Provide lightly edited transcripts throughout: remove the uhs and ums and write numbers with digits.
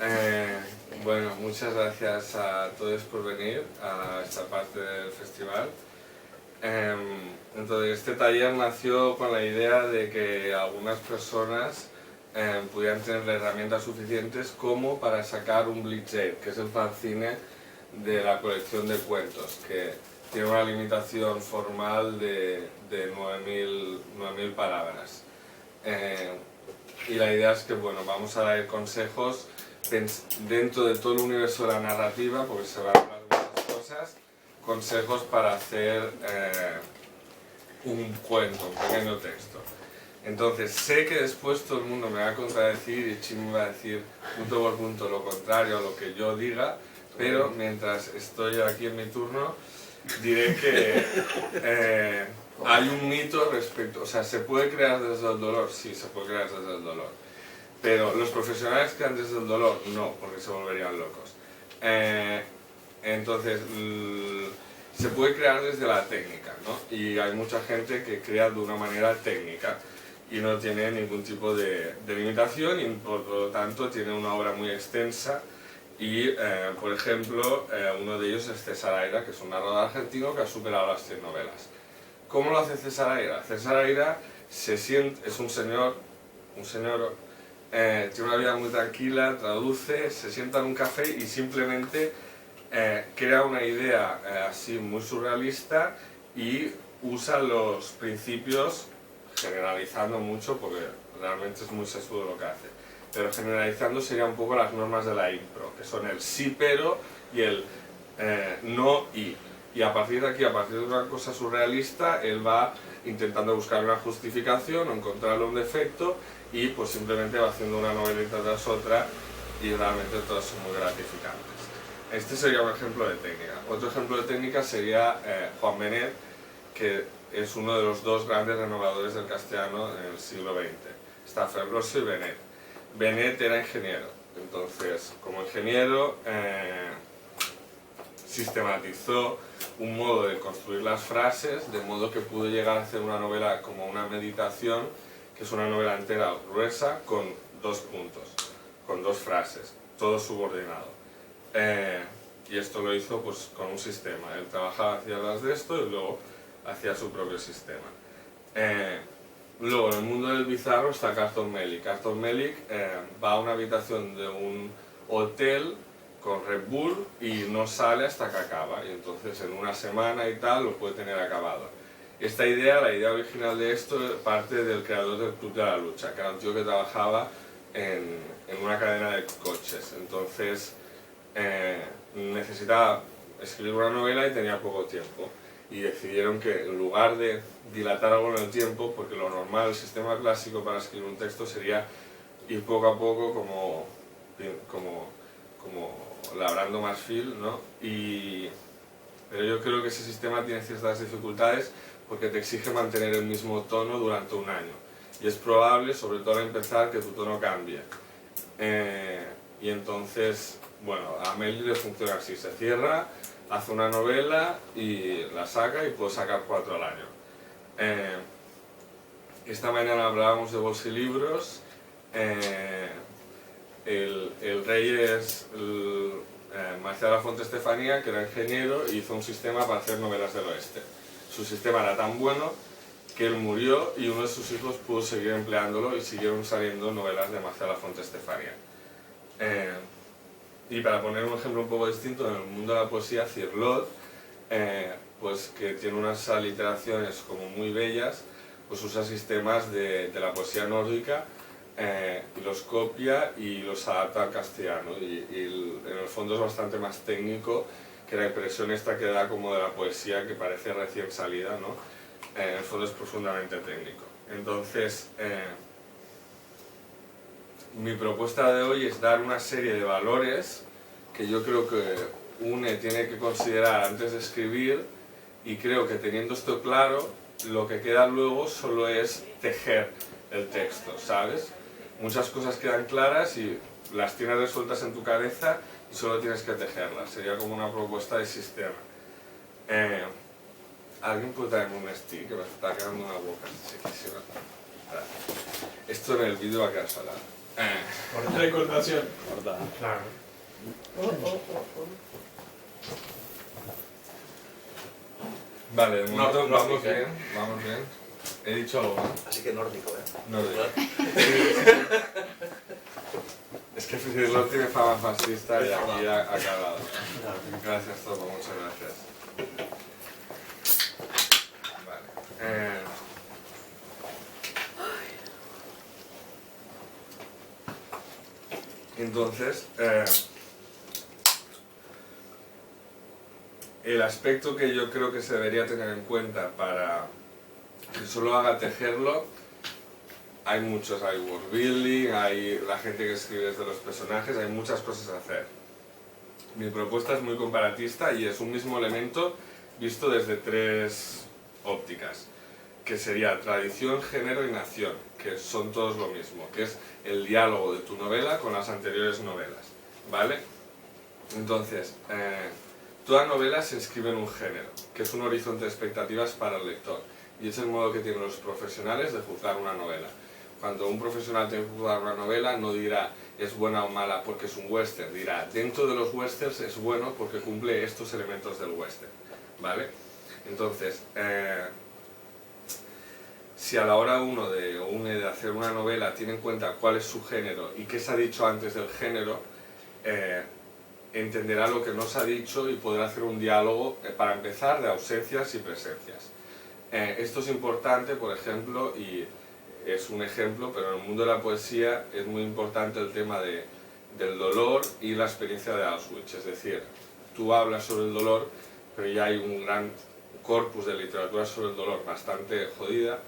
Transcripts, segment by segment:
Eh, bueno, muchas gracias a todos por venir a esta parte del festival. Entonces, este taller nació con la idea de que algunas personas pudieran tener las herramientas suficientes como para sacar un Blitzade, que es el fanzine de la colección de cuentos, que tiene una limitación formal de 9.000 palabras. Y la idea es que, bueno, vamos a dar consejos dentro de todo el universo de la narrativa, porque se van a hablar de muchas cosas, consejos para hacer un cuento, un pequeño texto. Entonces, sé que después todo el mundo me va a contradecir y Chim me va a decir punto por punto lo contrario a lo que yo diga, pero mientras estoy aquí en mi turno, diré que hay un mito respecto, o sea, ¿se puede crear desde el dolor? Sí, se puede crear desde el dolor. Pero los profesionales crean desde el dolor, no, porque se volverían locos. Entonces, se puede crear desde la técnica, ¿no? Y hay mucha gente que crea de una manera técnica y no tiene ningún tipo de limitación y por lo tanto tiene una obra muy extensa y, por ejemplo, uno de ellos es César Aira, que es un narrador argentino que ha superado las 100 novelas. ¿Cómo lo hace César Aira? César Aira es un señor tiene una vida muy tranquila, traduce, se sienta en un café y simplemente crea una idea así muy surrealista y usa los principios, generalizando mucho porque realmente es muy sesudo lo que hace, pero generalizando serían un poco las normas de la impro, que son el sí pero y el no y. Y a partir de aquí, a partir de una cosa surrealista, él va intentando buscar una justificación o encontrarle un defecto y pues simplemente va haciendo una novelita tras otra y realmente todas son muy gratificantes. Este sería un ejemplo de técnica. Otro ejemplo de técnica sería Juan Benet, que es uno de los dos grandes renovadores del castellano en el siglo XX. Está Ferlosio y Benet. Benet era ingeniero, entonces como ingeniero sistematizó un modo de construir las frases, de modo que pudo llegar a hacer una novela como una meditación, que es una novela entera gruesa con 2 puntos, con 2 frases, todo subordinado. Y esto lo hizo pues con un sistema, él trabajaba hacia las de esto y luego hacía su propio sistema. Luego en el mundo del bizarro está Carlton Melick. Carlton Melick va a una habitación de un hotel con Red Bull y no sale hasta que acaba, y entonces en una semana y tal lo puede tener acabado. Esta idea, la idea original de esto, parte del creador del Club de la Lucha, que era un tío que trabajaba en una cadena de coches, entonces necesitaba escribir una novela y tenía poco tiempo, y decidieron que en lugar de dilatar algo en el tiempo, porque lo normal, el sistema clásico para escribir un texto sería ir poco a poco como labrando marfil, ¿no? Pero yo creo que ese sistema tiene ciertas dificultades porque te exige mantener el mismo tono durante un año. Y es probable, sobre todo al empezar, que tu tono cambie. Y entonces, bueno, a Melick le funciona así, se cierra, hace una novela y la saca y puede sacar 4 al año. Esta mañana hablábamos de bolsilibros. El rey es Marcial Lafonte Estefanía, que era ingeniero y hizo un sistema para hacer novelas del oeste. Su sistema era tan bueno que él murió y uno de sus hijos pudo seguir empleándolo y siguieron saliendo novelas de Marcial Lafonte Estefanía. Y para poner un ejemplo un poco distinto, en el mundo de la poesía, Cirlot, pues que tiene unas aliteraciones como muy bellas, pues usa sistemas de la poesía nórdica, y los copia y los adapta al castellano, y en el fondo es bastante más técnico que la impresión esta que da como de la poesía que parece recién salida, ¿no? En el fondo es profundamente técnico. Entonces, mi propuesta de hoy es dar una serie de valores que yo creo que UNE tiene que considerar antes de escribir, y creo que teniendo esto claro, lo que queda luego solo es tejer el texto, ¿sabes? Muchas cosas quedan claras y las tienes resueltas en tu cabeza y solo tienes que tejerlas. Sería como una propuesta de sistema. ¿Alguien puede traerme un stick? Que me está quedando una boca chiquísima. Esto en el vídeo va a quedar salado. Recordación. Cortada. Claro. Vale, de momento Nórdico, vamos bien, vamos bien. He dicho algo, ¿no? Así que nórdico, ¿eh? Nórdico. Es que Fritzl tiene fama fascista y aquí ha cagado. Gracias, Topo, muchas gracias. Vale. Entonces, el aspecto que yo creo que se debería tener en cuenta para que solo haga tejerlo, hay muchos, hay world building, hay la gente que escribe desde los personajes, hay muchas cosas a hacer. Mi propuesta es muy comparatista y es un mismo elemento visto desde 3 ópticas, que sería tradición, género y nación, que son todos lo mismo, que es el diálogo de tu novela con las anteriores novelas, ¿vale? Entonces, toda novela se inscribe en un género, que es un horizonte de expectativas para el lector, y es el modo que tienen los profesionales de juzgar una novela. Cuando un profesional tiene que juzgar una novela, no dirá es buena o mala porque es un western, dirá dentro de los westerns es bueno porque cumple estos elementos del western, ¿vale? Entonces, si a la hora uno de hacer una novela tiene en cuenta cuál es su género y qué se ha dicho antes del género, entenderá lo que no se ha dicho y podrá hacer un diálogo, para empezar, de ausencias y presencias. Esto es importante, por ejemplo, y es un ejemplo, pero en el mundo de la poesía es muy importante el tema del dolor y la experiencia de Auschwitz. Es decir, tú hablas sobre el dolor, pero ya hay un gran corpus de literatura sobre el dolor bastante jodida,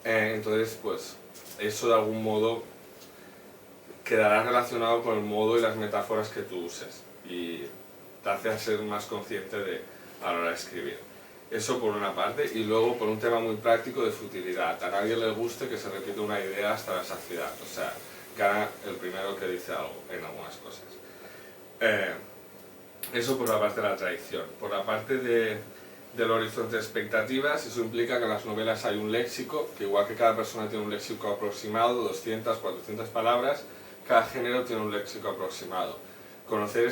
entonces pues eso de algún modo quedará relacionado con el modo y las metáforas que tú uses y te hace ser más consciente a la hora de escribir. Eso por una parte, y luego por un tema muy práctico de futilidad. A nadie le guste que se repita una idea hasta la saciedad, o sea, gana el primero que dice algo en algunas cosas. Eso por la parte de la tradición. Por la parte del horizonte de expectativas, eso implica que en las novelas hay un léxico, que igual que cada persona tiene un léxico aproximado, 200, 400 palabras, cada género tiene un léxico aproximado. Conocer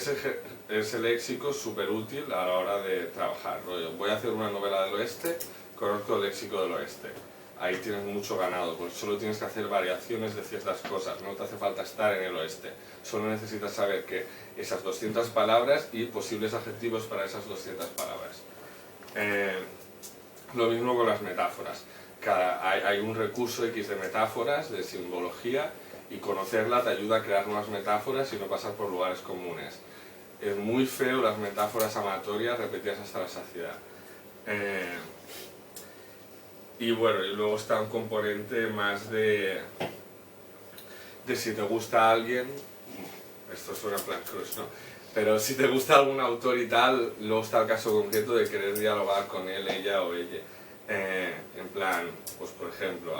ese léxico es súper útil a la hora de trabajar. Voy a hacer una novela del oeste, conozco el léxico del oeste. Ahí tienes mucho ganado, porque solo tienes que hacer variaciones de ciertas cosas, no te hace falta estar en el oeste. Solo necesitas saber que esas 200 palabras y posibles adjetivos para esas 200 palabras. Lo mismo con las metáforas. Hay un recurso X de metáforas, de simbología, y conocerla te ayuda a crear nuevas metáforas y no pasar por lugares comunes. Es muy feo las metáforas amatorias repetidas hasta la saciedad. Y bueno, y luego está un componente más de si te gusta alguien, esto suena en plan crush, ¿no? Pero si te gusta algún autor y tal, luego está el caso concreto de querer dialogar con él, ella o ella. En plan, pues por ejemplo,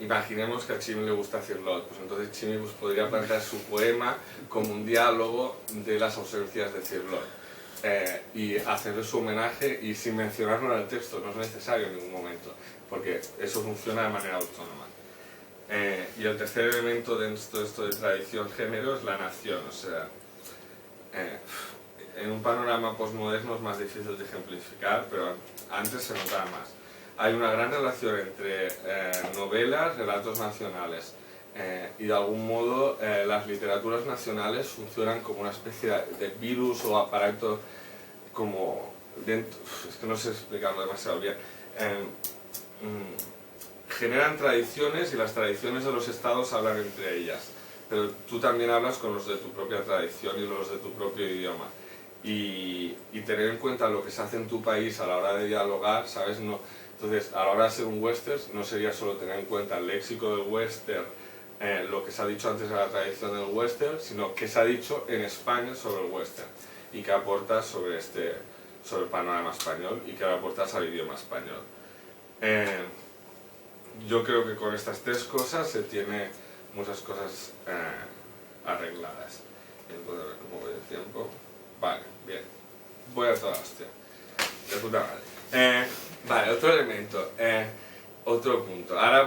imaginemos que a Chimi le gusta Cirlot, pues entonces Chimi pues, podría plantear su poema como un diálogo de las ausencias de Cirlot y hacerle su homenaje y sin mencionarlo en el texto, no es necesario en ningún momento, porque eso funciona de manera autónoma. Y el tercer elemento de esto de tradición-género es la nación, o sea, en un panorama postmoderno es más difícil de ejemplificar, pero antes se notaba más. Hay una gran relación entre novelas, relatos nacionales y de algún modo las literaturas nacionales funcionan como una especie de virus o aparato como dentro, es que no sé explicarlo demasiado bien, generan tradiciones y las tradiciones de los estados hablan entre ellas, pero tú también hablas con los de tu propia tradición y los de tu propio idioma. Y tener en cuenta lo que se hace en tu país a la hora de dialogar, ¿sabes? No, entonces, a la hora de ser un western, no sería solo tener en cuenta el léxico del western, lo que se ha dicho antes de la tradición del western, sino qué se ha dicho en España sobre el western y qué aportas sobre el panorama español y qué aportas al idioma español. Yo creo que con estas 3 cosas se tiene muchas cosas arregladas. Y puedo ver cómo voy de tiempo. Vale, bien. Voy a toda hostia. De puta madre. Vale, otro elemento. Otro punto. Ahora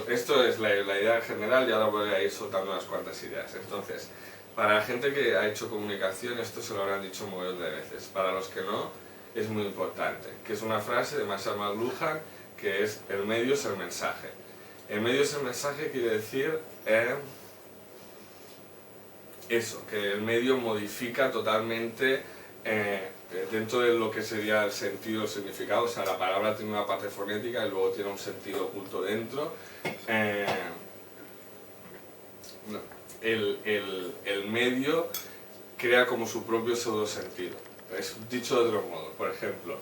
esto es la idea general y ahora voy a ir soltando unas cuantas ideas. Entonces, para la gente que ha hecho comunicación, esto se lo habrán dicho un montón de veces. Para los que no, es muy importante. Que es una frase de Marshall McLuhan, que es: el medio es el mensaje. El medio es el mensaje quiere decir eso, que el medio modifica totalmente dentro de lo que sería el sentido, el significado. O sea, la palabra tiene una parte fonética y luego tiene un sentido oculto dentro. El medio crea como su propio pseudosentido. Es dicho de otro modo. Por ejemplo,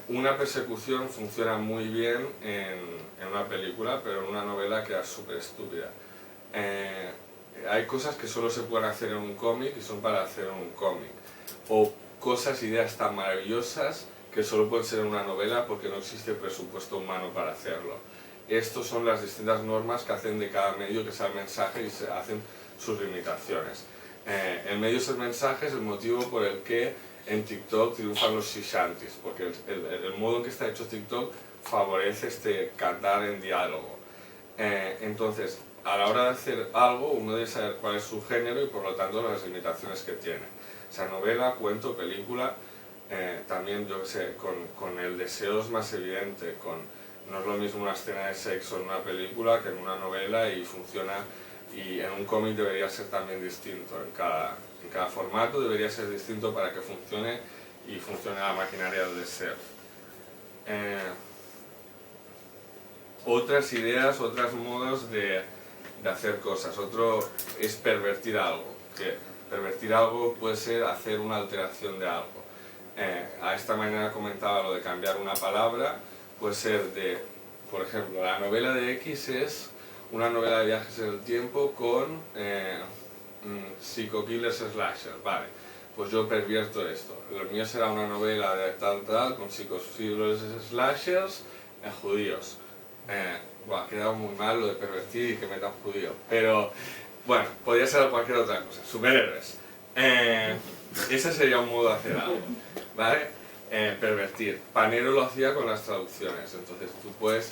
una persecución funciona muy bien en una película, pero en una novela queda súper estúpida. Hay cosas que solo se pueden hacer en un cómic y son para hacer en un cómic. O cosas, ideas tan maravillosas que solo pueden ser en una novela porque no existe presupuesto humano para hacerlo. Estas son las distintas normas que hacen de cada medio que sea el mensaje y se hacen sus limitaciones. El medio es el mensaje, es el motivo por el que en TikTok triunfan los shishantis, porque el modo en que está hecho TikTok favorece este cantar en diálogo. Entonces, a la hora de hacer algo, uno debe saber cuál es su género y por lo tanto las limitaciones que tiene. O sea, novela, cuento, película, también yo que sé, con el deseo es más evidente, no es lo mismo una escena de sexo en una película que en una novela y funciona, y en un cómic debería ser también distinto, en cada formato debería ser distinto para que funcione y funcione la maquinaria del deseo. Otras ideas, otros modos de hacer cosas. Otro es pervertir algo. Que pervertir algo puede ser hacer una alteración de algo. A esta mañana comentaba lo de cambiar una palabra. Puede ser por ejemplo, la novela de X es una novela de viajes en el tiempo con psico-killers slasher. Vale, pues yo pervierto esto. Lo mío será una novela de tal con psico-killers slashers judíos. Ha quedado muy mal lo de pervertir y que metan judío, pero bueno, podría ser cualquier otra cosa. Superhéroes. Ese sería un modo de hacer algo, ¿vale? Pervertir. Panero lo hacía con las traducciones, entonces tú puedes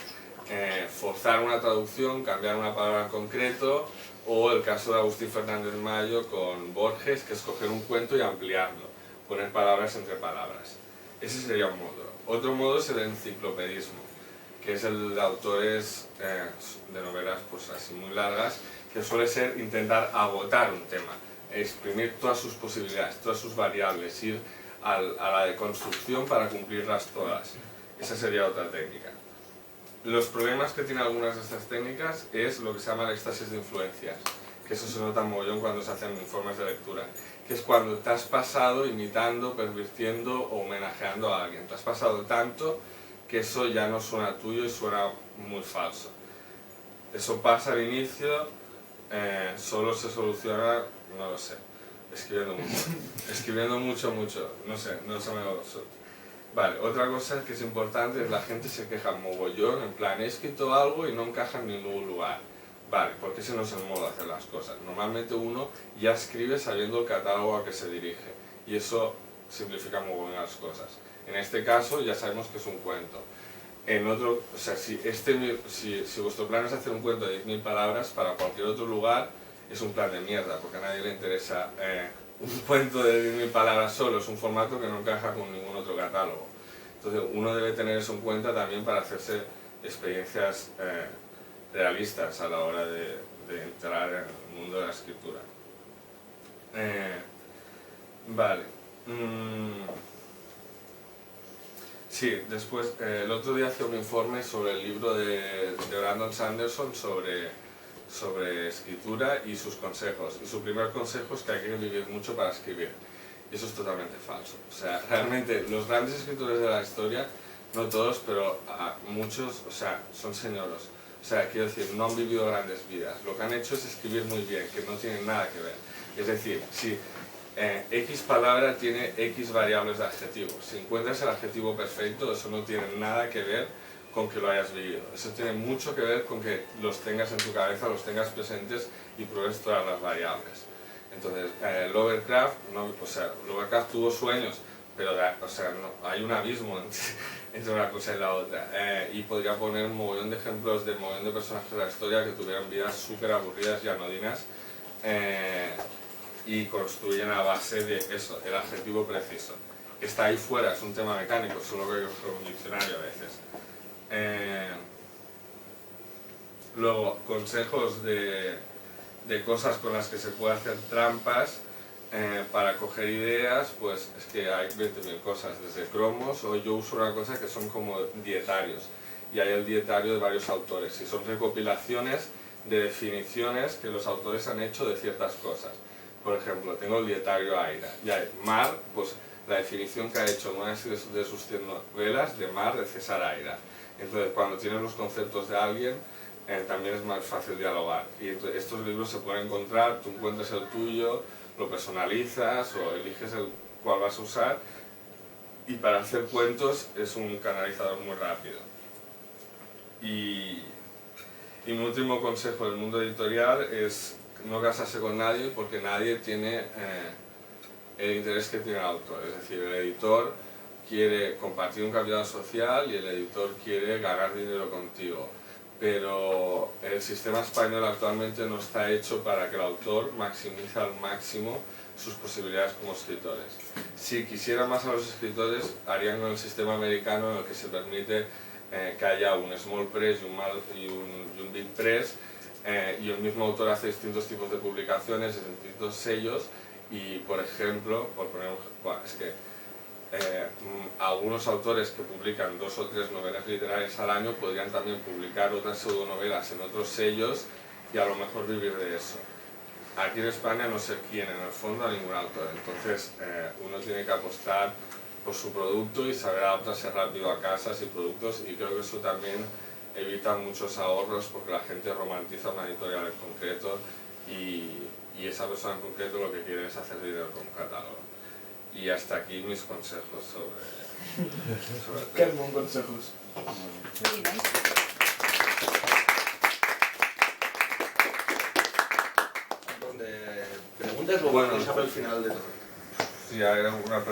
forzar una traducción, cambiar una palabra en concreto, o el caso de Agustín Fernández Mayo con Borges, que es coger un cuento y ampliarlo, poner palabras entre palabras. Ese sería un modo. Otro modo es el enciclopedismo, que es el de autores de novelas pues así muy largas, que suele ser intentar agotar un tema, exprimir todas sus posibilidades, todas sus variables, ir a la deconstrucción para cumplirlas todas. Esa sería otra técnica. Los problemas que tienen algunas de estas técnicas es lo que se llama el éxtasis de influencias, que eso se nota mogollón cuando se hacen informes de lectura, que es cuando te has pasado imitando, pervirtiendo o homenajeando a alguien. Te has pasado tanto que eso ya no suena tuyo y suena muy falso. Eso pasa al inicio, solo se soluciona, no lo sé, escribiendo mucho. Escribiendo mucho, no sé, no se me va. Vale, otra cosa que es importante es la gente se queja mogollón, en plan, he escrito algo y no encaja en ningún lugar. Vale, porque ese no es el modo de hacer las cosas. Normalmente uno ya escribe sabiendo el catálogo a que se dirige y eso simplifica mogollón las cosas. En este caso ya sabemos que es un cuento. En otro, o sea, si vuestro plan es hacer un cuento de 10.000 palabras, para cualquier otro lugar es un plan de mierda, porque a nadie le interesa un cuento de 10.000 palabras solo, es un formato que no encaja con ningún otro catálogo. Entonces uno debe tener eso en cuenta también para hacerse experiencias realistas a la hora de entrar en el mundo de la escritura. Vale. Sí, después, el otro día hice un informe sobre el libro de Brandon Sanderson sobre escritura y sus consejos. Y su primer consejo es que hay que vivir mucho para escribir. Y eso es totalmente falso. O sea, realmente los grandes escritores de la historia, no todos, pero muchos, o sea, son señoros. O sea, quiero decir, no han vivido grandes vidas. Lo que han hecho es escribir muy bien, que no tienen nada que ver. Es decir, si X palabra tiene X variables de adjetivos. Si encuentras el adjetivo perfecto, eso no tiene nada que ver con que lo hayas vivido. Eso tiene mucho que ver con que los tengas en tu cabeza, los tengas presentes y pruebes todas las variables. Entonces, Lovecraft tuvo sueños, pero o sea, no, hay un abismo entre una cosa y la otra. Y podría poner un mogollón de ejemplos de un mogollón de personajes de la historia que tuvieron vidas súper aburridas y anodinas y construyen a base de eso, el adjetivo preciso. Que está ahí fuera, es un tema mecánico, solo que hay que coger un diccionario a veces. Luego, consejos de cosas con las que se puede hacer trampas para coger ideas, pues es que hay 20.000 cosas, desde cromos, o yo uso una cosa que son como dietarios, y hay el dietario de varios autores, y son recopilaciones de definiciones que los autores han hecho de ciertas cosas. Por ejemplo, tengo el dietario Aira, y hay mar, pues la definición que ha hecho en una de sus 100 novelas de mar de César Aira. Entonces, cuando tienes los conceptos de alguien, también es más fácil dialogar. Y estos libros se pueden encontrar, tú encuentras el tuyo, lo personalizas o eliges el cual vas a usar, y para hacer cuentos es un canalizador muy rápido. Y mi último consejo del mundo editorial es no casarse con nadie, porque nadie tiene el interés que tiene el autor. Es decir, el editor quiere compartir un capital social y el editor quiere ganar dinero contigo. Pero el sistema español actualmente no está hecho para que el autor maximice al máximo sus posibilidades como escritores. Si quisiera más a los escritores, harían con el sistema americano en el que se permite que haya un small press y un big press, y el mismo autor hace distintos tipos de publicaciones, distintos sellos, y por ejemplo, algunos autores que publican 2 o 3 novelas literarias al año podrían también publicar otras pseudonovelas en otros sellos y a lo mejor vivir de eso. Aquí en España no sé quién, en el fondo a ningún autor, entonces uno tiene que apostar por su producto y saber adaptarse rápido a casas y productos, y creo que eso también evita muchos ahorros porque la gente romantiza una editorial en concreto y esa persona en concreto lo que quiere es hacer dinero con un catálogo. Y hasta aquí mis consejos sobre el tema. Qué bons consejos. ¿Preguntas o Bueno, deixar pel final de tot? Si hay alguna pregunta.